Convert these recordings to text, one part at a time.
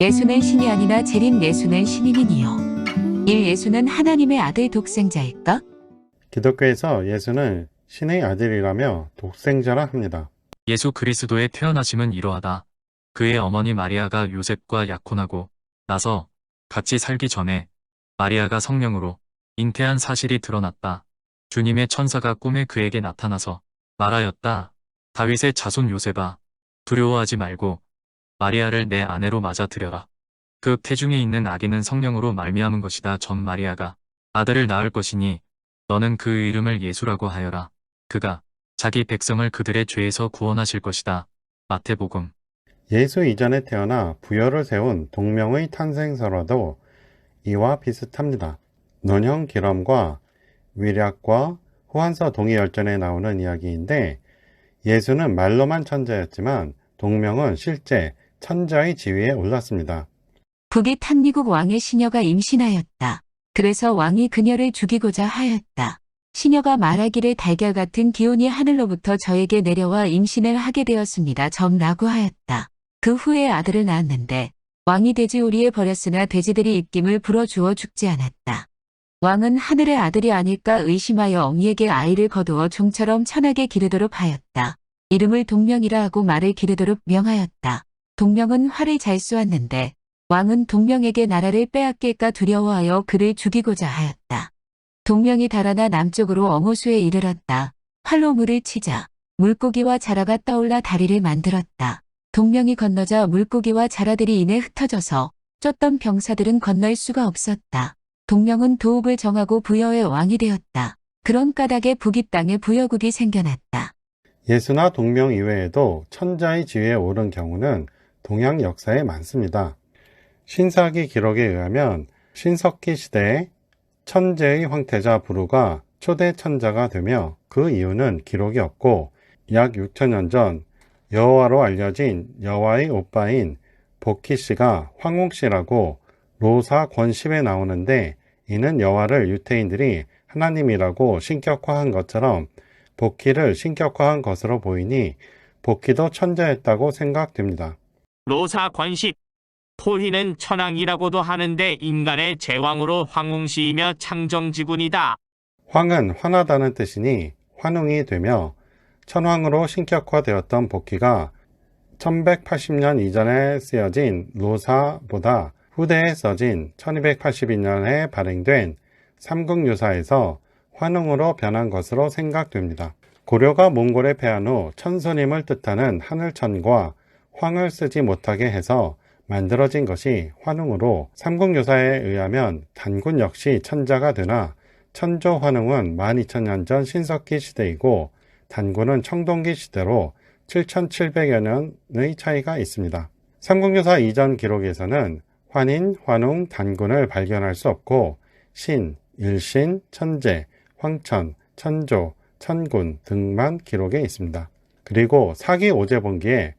예수는 신이 아니나 재림 예수는 신인이니요. 예수는 하나님의 아들 독생자일까? 기독교에서 예수는 신의 아들이라며 독생자라 합니다. 예수 그리스도의 태어나심은 이러하다. 그의 어머니 마리아가 요셉과 약혼하고 나서 같이 살기 전에 마리아가 성령으로 잉태한 사실이 드러났다. 주님의 천사가 꿈에 그에게 나타나서 말하였다. 다윗의 자손 요셉아, 두려워하지 말고 마리아를 내 아내로 맞아들여라. 그 태중에 있는 아기는 성령으로 말미암은 것이다. 전 마리아가 아들을 낳을 것이니 너는 그 이름을 예수라고 하여라. 그가 자기 백성을 그들의 죄에서 구원하실 것이다. 마태복음. 예수 이전에 태어나 부여를 세운 동명의 탄생설화도 이와 비슷합니다. 논형 기럼과 위략과 후한서 동의열전에 나오는 이야기인데 예수는 말로만 천자였지만 동명은 실제 천자의 지위에 올랐습니다. 북이 탄미국 왕의 시녀가 임신하였다. 그래서 왕이 그녀를 죽이고자 하였다. 시녀가 말하기를 달걀 같은 기온이 하늘로부터 저에게 내려와 임신을 하게 되었습니다. 라고 하였다. 그 후에 아들을 낳았는데 왕이 돼지 우리에 버렸으나 돼지들이 입김을 불어주어 죽지 않았다. 왕은 하늘의 아들이 아닐까 의심하여 어미에게 아이를 거두어 종처럼 천하게 기르도록 하였다. 이름을 동명이라 하고 말을 기르도록 명하였다. 동명은 활을 잘 쏘았는데 왕은 동명에게 나라를 빼앗길까 두려워하여 그를 죽이고자 하였다. 동명이 달아나 남쪽으로 어모수에 이르렀다. 활로 물을 치자 물고기와 자라가 떠올라 다리를 만들었다. 동명이 건너자 물고기와 자라들이 이내 흩어져서 쫓던 병사들은 건널 수가 없었다. 동명은 도읍을 정하고 부여의 왕이 되었다. 그런 까닭에 북이 땅에 부여국이 생겨났다. 예수나 동명 이외에도 천자의 지위에 오른 경우는 동양 역사에 많습니다. 신사기 기록에 의하면 신석기 시대에 천재의 황태자 부루가 초대 천자가 되며 그 이유는 기록이 없고 약 6천년 전 여호와로 알려진 여호와의 오빠인 복희씨가 황홍씨라고 로사 권십에 나오는데 이는 여호와를 유태인들이 하나님이라고 신격화한 것처럼 복희를 신격화한 것으로 보이니 복희도 천자였다고 생각됩니다. 로사 권십. 토희는 천왕이라고도 하는데 인간의 제왕으로 황홍시이며 창정지군이다. 황은 환하다는 뜻이니 환웅이 되며 천황으로 신격화되었던 복희가 1180년 이전에 쓰여진 로사보다 후대에 써진 1282년에 발행된 삼국유사에서 환웅으로 변한 것으로 생각됩니다. 고려가 몽골에 패한 후 천손임을 뜻하는 하늘천과 황을 쓰지 못하게 해서 만들어진 것이 환웅으로 삼국유사에 의하면 단군 역시 천자가 되나 천조환웅은 12,000년 전 신석기 시대이고 단군은 청동기 시대로 7,700여 년의 차이가 있습니다. 삼국유사 이전 기록에서는 환인, 환웅, 단군을 발견할 수 없고 신, 일신, 천재, 황천, 천조, 천군 등만 기록에 있습니다. 그리고 사기 오제본기에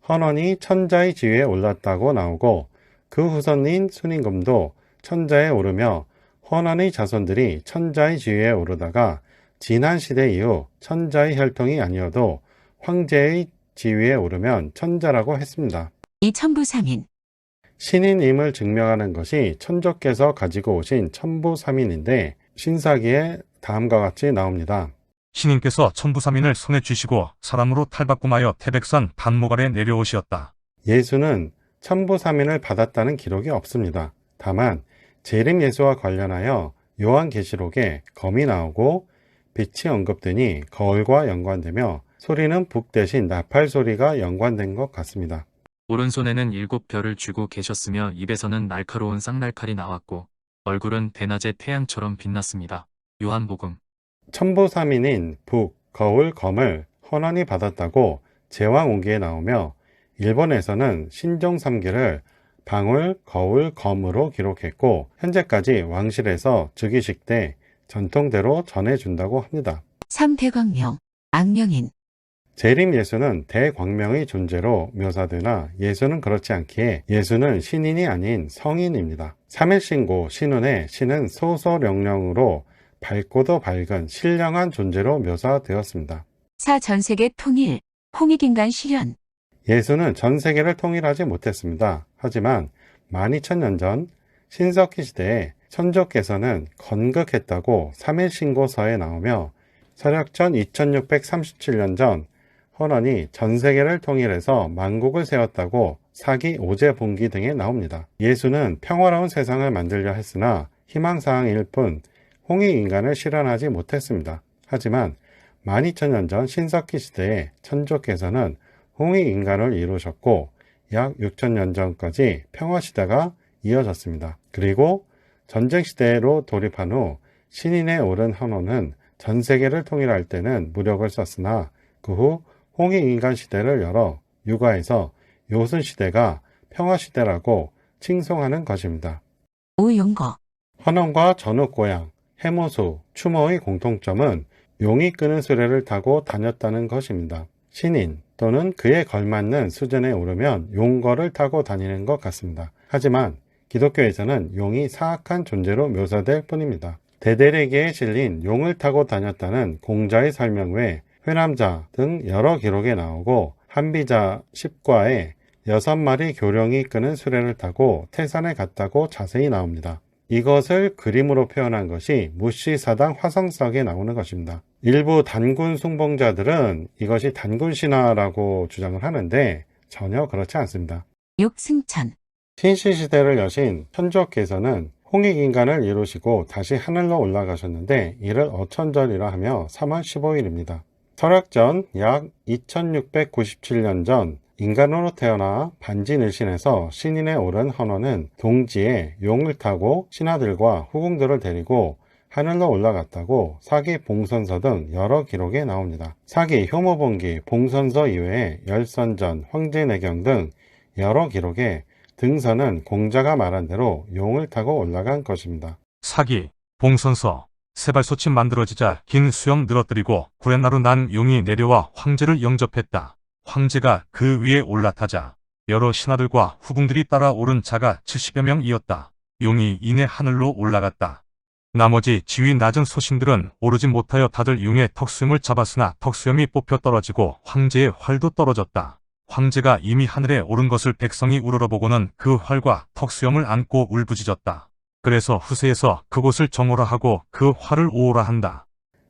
헌원이 천자의 지위에 올랐다고 나오고 그 후손인 순임금도 천자에 오르며 헌원의 자손들이 천자의 지위에 오르다가 진한시대 이후 천자의 혈통이 아니어도 황제의 지위에 오르면 천자라고 했습니다. 이 천부삼인. 신인임을 증명하는 것이 천조께서 가지고 오신 천부삼인인데 신사기에 다음과 같이 나옵니다. 신인께서 천부삼인을 손에 쥐시고 사람으로 탈바꿈하여 태백산 단목 아래 내려오시었다. 예수는 천부삼인을 받았다는 기록이 없습니다. 다만 재림 예수와 관련하여 요한계시록에 검이 나오고 빛이 언급되니 거울과 연관되며 소리는 북 대신 나팔 소리가 연관된 것 같습니다. 오른손에는 7별을 쥐고 계셨으며 입에서는 날카로운 쌍날칼이 나왔고 얼굴은 대낮의 태양처럼 빛났습니다. 요한복음. 천부삼인인 북, 거울, 검을 헌원이 받았다고 제왕옹기에 나오며 일본에서는 신종삼기를 방울, 거울, 검으로 기록했고 현재까지 왕실에서 즉위식 때 전통대로 전해준다고 합니다. 삼대광명. 악명인. 재림 예수는 대광명의 존재로 묘사되나 예수는 그렇지 않기에 예수는 신인이 아닌 성인입니다. 삼일신고 신운의 신은 소소령령으로 밝고도 밝은 신령한 존재로 묘사되었습니다. 사전세계 통일. 홍익인간 실현. 예수는 전 세계를 통일하지 못했습니다. 하지만 12,000년 전 신석기 시대에 천조께서는 건극했다고 3일 신고서에 나오며 서력전 2637년 전 헌원이 전 세계를 통일해서 만국을 세웠다고 사기 오제본기 등에 나옵니다. 예수는 평화로운 세상을 만들려 했으나 희망사항일 뿐 홍익인간을 실현하지 못했습니다. 하지만 12,000년 전 신석기 시대에 천조께서는 홍익인간을 이루셨고 약 6,000년 전까지 평화시대가 이어졌습니다. 그리고 전쟁시대로 돌입한 후 신인에 오른 헌원은 전 세계를 통일할 때는 무력을 썼으나 그 후 홍익인간 시대를 열어 육아에서 요순시대가 평화시대라고 칭송하는 것입니다. 오용거. 헌원과 전후고양, 해모수, 추모의 공통점은 용이 끄는 수레를 타고 다녔다는 것입니다. 신인 또는 그에 걸맞는 수준에 오르면 용거를 타고 다니는 것 같습니다. 하지만 기독교에서는 용이 사악한 존재로 묘사될 뿐입니다. 대대리기에 실린 용을 타고 다녔다는 공자의 설명 외 회남자 등 여러 기록에 나오고 한비자 10과에 6마리 교령이 끄는 수레를 타고 태산에 갔다고 자세히 나옵니다. 이것을 그림으로 표현한 것이 무시사당 화성석에 나오는 것입니다. 일부 단군 숭봉자들은 이것이 단군신화라고 주장을 하는데 전혀 그렇지 않습니다. 욕승천. 신시시대를 여신 천조께서는 홍익인간을 이루시고 다시 하늘로 올라가셨는데 이를 어천절이라 하며 3월 15일입니다. 설악전 약 2697년 전 인간으로 태어나 반진일신에서 신인에 오른 헌원은 동지에 용을 타고 신하들과 후궁들을 데리고 하늘로 올라갔다고 사기 봉선서 등 여러 기록에 나옵니다. 사기 효모본기 봉선서 이외에 열선전 황제내경 등 여러 기록에 등선은 공자가 말한 대로 용을 타고 올라간 것입니다. 사기, 봉선서, 세발소침 만들어지자 긴 수염 늘어뜨리고 구레나루 난 용이 내려와 황제를 영접했다. 황제가 그 위에 올라타자 여러 신하들과 후궁들이 따라오른 자가 70여 명이었다. 용이 이내 하늘로 올라갔다. 나머지 지위 낮은 소신들은 오르지 못하여 다들 용의 턱수염을 잡았으나 턱수염이 뽑혀 떨어지고 황제의 활도 떨어졌다. 황제가 이미 하늘에 오른 것을 백성이 우러러보고는 그 활과 턱수염을 안고 울부짖었다. 그래서 후세에서 그곳을 정오라 하고 그 활을 오오라 한다.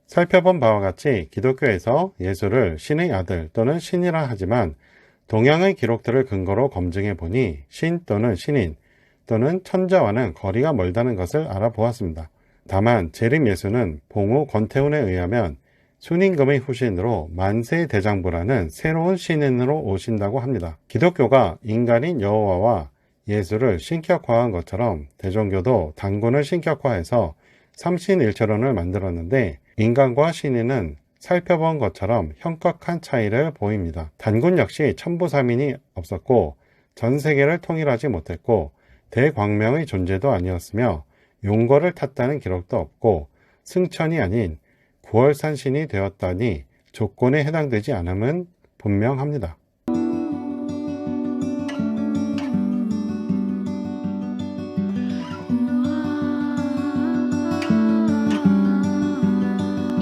살펴본 바와 같이 기독교에서 예수를 신의 아들 또는 신이라 하지만 동양의 기록들을 근거로 검증해 보니 신 또는 신인 또는 천자와는 거리가 멀다는 것을 알아보았습니다. 다만 재림 예수는 봉우 권태훈에 의하면 순임금의 후신으로 만세대장부라는 새로운 신인으로 오신다고 합니다. 기독교가 인간인 여호와와 예수를 신격화한 것처럼 대종교도 단군을 신격화해서 삼신일체론을 만들었는데 인간과 신인은 살펴본 것처럼 현격한 차이를 보입니다. 단군 역시 천부삼인이 없었고 전 세계를 통일하지 못했고 대광명의 존재도 아니었으며 용거를 탔다는 기록도 없고 승천이 아닌 구월산신이 되었다니 조건에 해당되지 않음은 분명합니다.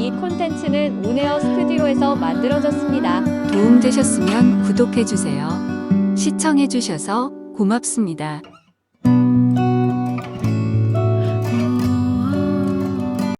이 콘텐츠는 운에어 스튜디오에서 만들어졌습니다. 도움되셨으면 구독해주세요. 시청해주셔서 고맙습니다.